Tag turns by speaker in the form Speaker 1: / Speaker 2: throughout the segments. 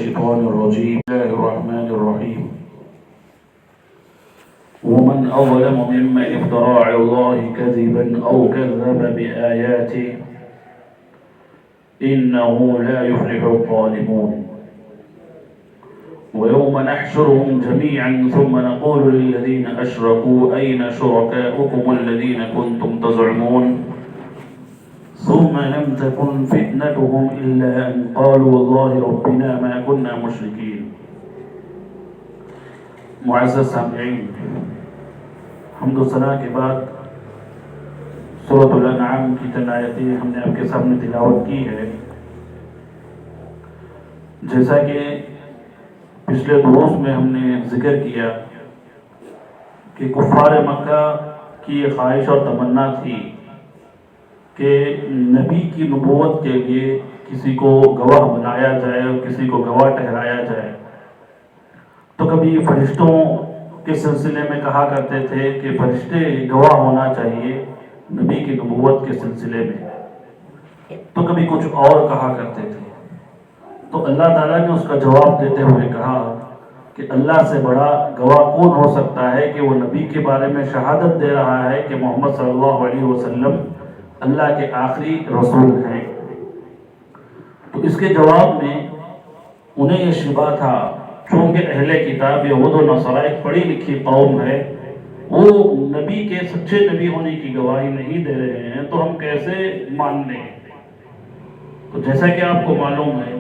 Speaker 1: الشيطان الرجيم بسم الله الرحمن الرحيم ومن أظلم ممن افترى على الله كذبا أو كذب بآياته إنه لا يفلح الظالمون ويوم نحشرهم جميعا ثم نقول للذين أشركوا أين شركاؤكم الذين كنتم تزعمون ثم لم تكن فتنتهم إلا أن قالوا والله ربنا ما كنا مشركين. معزز سامعین، حمد و ثنا کے بعد سورۃ الانعام کی چند آیتیں ہم نے آپ کے سامنے تلاوت کی ہے. جیسا کہ پچھلے دروس میں ہم نے ذکر کیا کہ کفار مکہ کی یہ خواہش اور تمنا تھی کہ نبی کی نبوت کے لیے کسی کو گواہ بنایا جائے اور کسی کو گواہ ٹھہرایا جائے. تو کبھی فرشتوں کے سلسلے میں کہا کرتے تھے کہ فرشتے گواہ ہونا چاہیے نبی کی نبوت کے سلسلے میں، تو کبھی کچھ اور کہا کرتے تھے. تو اللہ تعالیٰ نے اس کا جواب دیتے ہوئے کہا کہ اللہ سے بڑا گواہ کون ہو سکتا ہے کہ وہ نبی کے بارے میں شہادت دے رہا ہے کہ محمد صلی اللہ علیہ وسلم اللہ کے آخری رسول ہیں. تو اس کے جواب میں انہیں یہ شبہ تھا، چونکہ اہل کتاب یہود و نصارہ ایک پڑھی لکھی قوم ہے، وہ نبی کے سچے نبی ہونے کی گواہی نہیں دے رہے ہیں، تو ہم کیسے مان لیں. تو جیسا کہ آپ کو معلوم ہے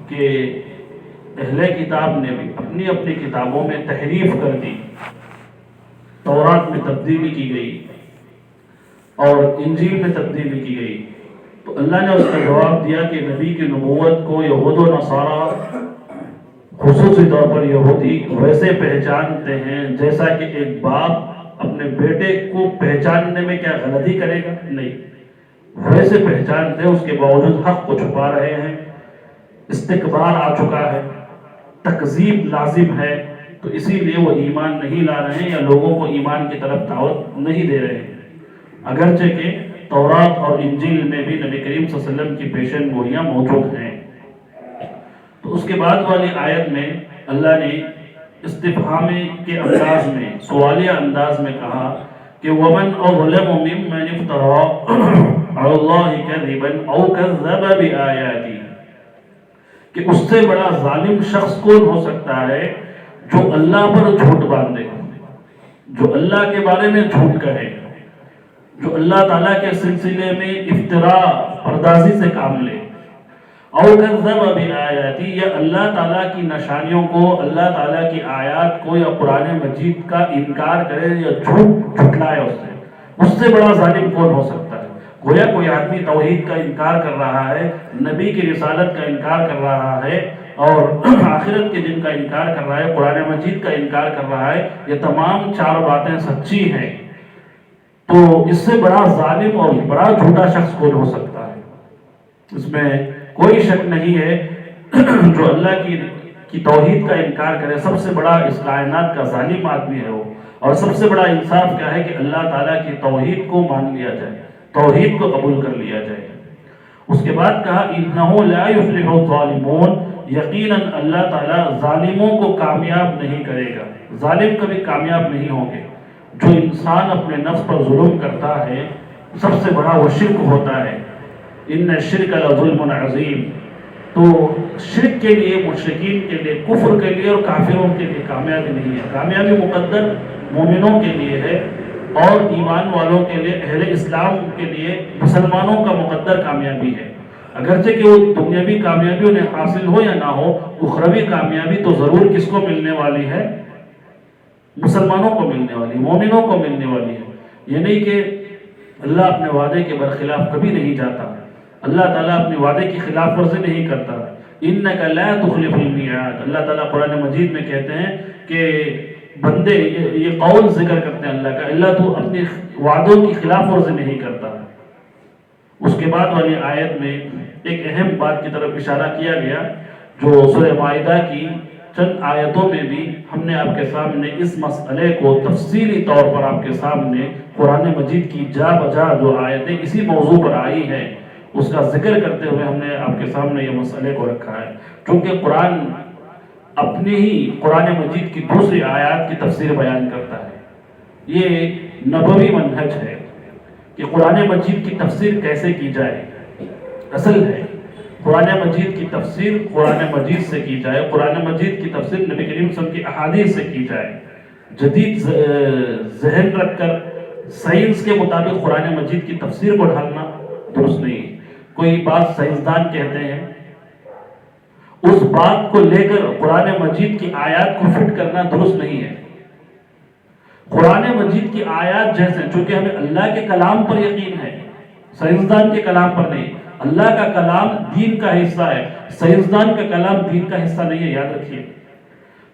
Speaker 1: کہ اہل کتاب نے بھی اپنی اپنی کتابوں میں تحریف کر دی، تورات میں تبدیلی کی گئی اور انجیل میں تبدیلی کی گئی. تو اللہ نے اس کا جواب دیا کہ نبی کی نبوت کو یہود و نصارہ، خصوصی طور پر یہودی، ویسے پہچانتے ہیں جیسا کہ ایک باپ اپنے بیٹے کو پہچاننے میں کیا غلطی کرے گا، نہیں، ویسے پہچانتے ہیں. اس کے باوجود حق کو چھپا رہے ہیں، استکبار آ چکا ہے، تکذیب لازم ہے، تو اسی لیے وہ ایمان نہیں لا رہے ہیں یا لوگوں کو ایمان کی طرف دعوت نہیں دے رہے ہیں. اگرچہ کہ تورات اور انجیل میں بھی نبی کریم صلی اللہ علیہ وسلم کی پیشن گوئیاں موجود ہیں. تو اس کے بعد والی آیت میں اللہ نے استفہام کے انداز میں، سوالیہ انداز میں کہا کہ وَمَنْ أَظْلَمُ مِمَّنِ افْتَرَىٰ عَلَى اللَّهِ كَذِبًا أَوْ كَذَّبَ بِآيَاتِهِ، کہ اس سے بڑا ظالم شخص کون ہو سکتا ہے جو اللہ پر جھوٹ باندھے، جو اللہ کے بارے میں جھوٹ کہے، جو اللہ تعالیٰ کے سلسلے میں افتراء، پردازی سے کام لے. او کذب بآیاتی، یا اللہ تعالیٰ کی نشانیوں کو، اللہ تعالیٰ کی آیات کو یا قرآن مجید کا انکار کرے یا جھوٹ جھٹلائے اس سے بڑا ظالم کون ہو سکتا ہے. گویا کوئی آدمی توحید کا انکار کر رہا ہے، نبی کی رسالت کا انکار کر رہا ہے اور آخرت کے دن کا انکار کر رہا ہے، قرآن مجید کا انکار کر رہا ہے، یہ تمام چار باتیں سچی ہیں، تو اس سے بڑا ظالم اور بڑا جھوٹا شخص کون ہو سکتا ہے. اس میں کوئی شک نہیں ہے جو اللہ کی توحید کا انکار کرے، سب سے بڑا اس کائنات کا ظالم آدمی ہے وہ. اور سب سے بڑا انصاف کیا ہے کہ اللہ تعالیٰ کی توحید کو مان لیا جائے، توحید کو قبول کر لیا جائے. اس کے بعد کہا انہو لا یفلح الظالمون، یقیناً اللہ تعالیٰ ظالموں کو کامیاب نہیں کرے گا. ظالم کبھی کامیاب نہیں ہوں گے. جو انسان اپنے نفس پر ظلم کرتا ہے سب سے بڑا وہ شرک ہوتا ہے. ان الشرک لظلم عظیم. تو شرک کے لیے، مشرکین کے لیے، کفر کے لیے اور کافروں کے لیے کامیابی نہیں ہے. کامیابی مقدر مومنوں کے لیے ہے اور ایمان والوں کے لیے، اہل اسلام کے لیے، مسلمانوں کا مقدر کامیابی ہے. اگرچہ کہ وہ دنیاوی کامیابی انہیں حاصل ہو یا نہ ہو، اخروی کامیابی تو ضرور کس کو ملنے والی ہے؟ مسلمانوں کو ملنے والی، مومنوں کو ملنے والی ہے. یہ نہیں کہ اللہ اپنے وعدے کے برخلاف کبھی نہیں جاتا، اللہ تعالیٰ اپنے وعدے کی خلاف ورزی نہیں کرتا. اِنَّكَ لَا تُخْلِفُ الْمِيعَادَ، اللہ تعالیٰ قرآن مجید میں کہتے ہیں کہ بندے، یہ قول ذکر کرتے ہیں اللہ کا، اللہ تو اپنے وعدوں کی خلاف ورزی نہیں کرتا. اس کے بعد والی آیت میں ایک اہم بات کی طرف اشارہ کیا گیا جو سورہ مائدہ کی چند آیتوں میں بھی ہم نے آپ کے سامنے اس مسئلے کو تفصیلی طور پر آپ کے سامنے قرآن مجید کی جا بجا جو آیتیں اسی موضوع پر آئی ہیں اس کا ذکر کرتے ہوئے ہم نے آپ کے سامنے یہ مسئلے کو رکھا ہے. چونکہ قرآن اپنے ہی قرآن مجید کی دوسری آیات کی تفسیر بیان کرتا ہے. یہ نبوی منہج ہے کہ قرآن مجید کی تفسیر کیسے کی جائے. اصل ہے قرآن مجید کی تفسیر قرآن مجید سے کی جائے، قرآن مجید کی تفسیر نبی کریم صلی اللہ علیہ وسلم کی احادیث سے کی جائے. جدید ذہن رکھ کر سائنس کے مطابق قرآن مجید کی تفسیر کو ڈھالنا درست نہیں ہے. کوئی بات سائنسدان کہتے ہیں، اس بات کو لے کر قرآن مجید کی آیات کو فٹ کرنا درست نہیں ہے. قرآن مجید کی آیات جیسے، چونکہ ہمیں اللہ کے کلام پر یقین ہے، سائنسدان کے کلام پر نہیں. اللہ کا کلام دین کا حصہ ہے، سائنسدان کا کلام دین کا حصہ نہیں ہے، یاد رکھیے.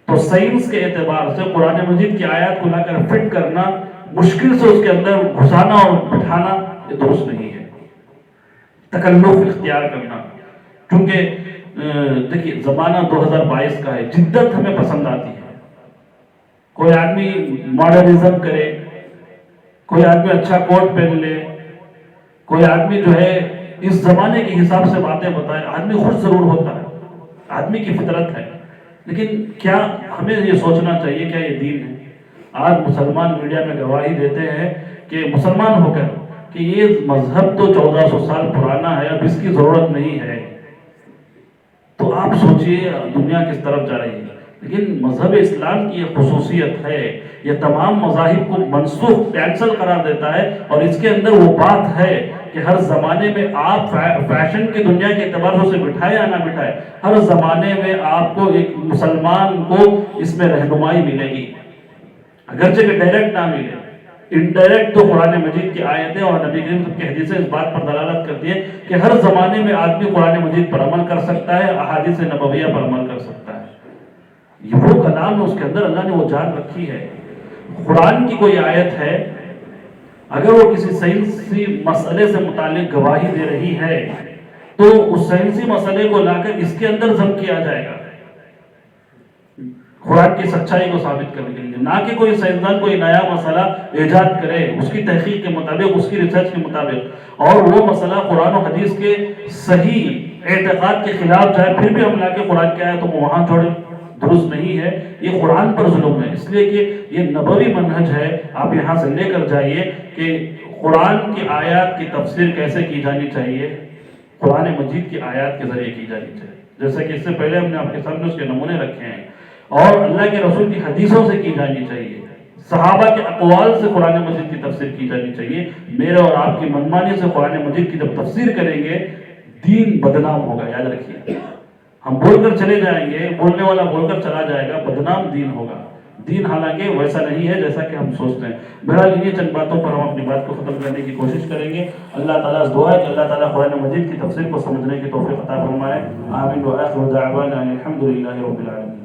Speaker 1: تو سائنس کے اعتبار سے قرآن مجید کی آیات کو لا کر فٹ کرنا، مشکل سے اس کے اندر گھسانا اور بٹھانا، یہ درست نہیں ہے. تکلف اختیار کرنا، کیونکہ دیکھیے زمانہ 2022 کا ہے، جدت ہمیں پسند آتی ہے. کوئی آدمی ماڈرنزم کرے، کوئی آدمی اچھا کوٹ پہن لے، کوئی آدمی جو ہے اس زمانے کے حساب سے باتیں بتائے. آدمی خوش ضرور ہوتا ہے، آدمی کی فطرت ہے، لیکن کیا ہمیں یہ سوچنا چاہیے کیا یہ دین ہے؟ آج مسلمان میڈیا میں گواہی دیتے ہیں کہ مسلمان ہو کر کہ یہ مذہب تو 1400 سال پرانا ہے، اب اس کی ضرورت نہیں ہے. تو آپ سوچئے دنیا کس طرف جا رہی ہے. لیکن مذہب اسلام کی یہ خصوصیت ہے، یہ تمام مذاہب کو منسوخ کینسل قرار دیتا ہے، اور اس کے اندر وہ بات ہے کہ ہر زمانے میں آپ فیشن کی دنیا کے اعتبار سے اسے بٹھائے یا نہ بٹھائے، ہر زمانے میں آپ کو ایک مسلمان کو اس میں رہنمائی ملے گی، اگرچہ کہ ڈائریکٹ نہ ملے، انڈائریکٹ. تو قرآن مجید کی آیتیں اور نبی کریم کی حدیثیں اس بات پر دلالت کرتی ہیں کہ ہر زمانے میں آدمی قرآن مجید پر عمل کر سکتا ہے، احادیث نبویہ پر عمل کر سکتا ہے. یہ وہ کلام ہے، اس کے اندر اللہ نے وہ جان رکھی ہے. قرآن کی کوئی آیت ہے، اگر وہ کسی سائنسی مسئلے سے متعلق گواہی دے رہی ہے تو اس سائنسی مسئلے کو لا کر اس کے اندر ضم کیا جائے گا قرآن کی سچائی کو ثابت کرنے کے لیے. نہ کہ کوئی سائنسدان کوئی نیا مسئلہ ایجاد کرے اس کی تحقیق کے مطابق، اس کی ریسرچ کے مطابق، اور وہ مسئلہ قرآن و حدیث کے صحیح اعتقاد کے خلاف جائے، پھر بھی ہم لا کے قرآن کی آیتوں کو وہاں چھوڑیں. درست نہیں ہے. یہ قرآن پر ظلم ہے، اس لیے کہ یہ نبوی منہج ہے. آپ یہاں سے لے کر جائیے کہ قرآن کی آیات کی تفسیر کیسے کی جانی چاہیے، قرآن مجید کی آیات کے ذریعے کی جانی چاہیے. جیسے کہ اس سے پہلے ہم نے آپ کے سامنے اس کے نمونے رکھے ہیں، اور اللہ کے رسول کی حدیثوں سے کی جانی چاہیے، صحابہ کے اقوال سے قرآن مجید کی تفسیر کی جانی چاہیے. میرے اور آپ کی منمانی سے قرآن مجید کی جب تفسیر کریں گے دین بدنام ہوگا، یاد رکھیے. ہم بول کر چلے جائیں گے، بولنے والا بول کر چلا جائے گا، بدنام دین ہوگا. دین حالانکہ ویسا نہیں ہے جیسا کہ ہم سوچتے ہیں. بہرحال یہ چند باتوں پر ہم اپنی بات کو ختم کرنے کی کوشش کریں گے. اللہ تعالیٰ سے دعا ہے کہ اللہ تعالیٰ قرآن مجید کی تفسیر کو سمجھنے کی توفیق عطا فرمائے. آمین. وآخر دعوانا الحمد للہ رب العالمین.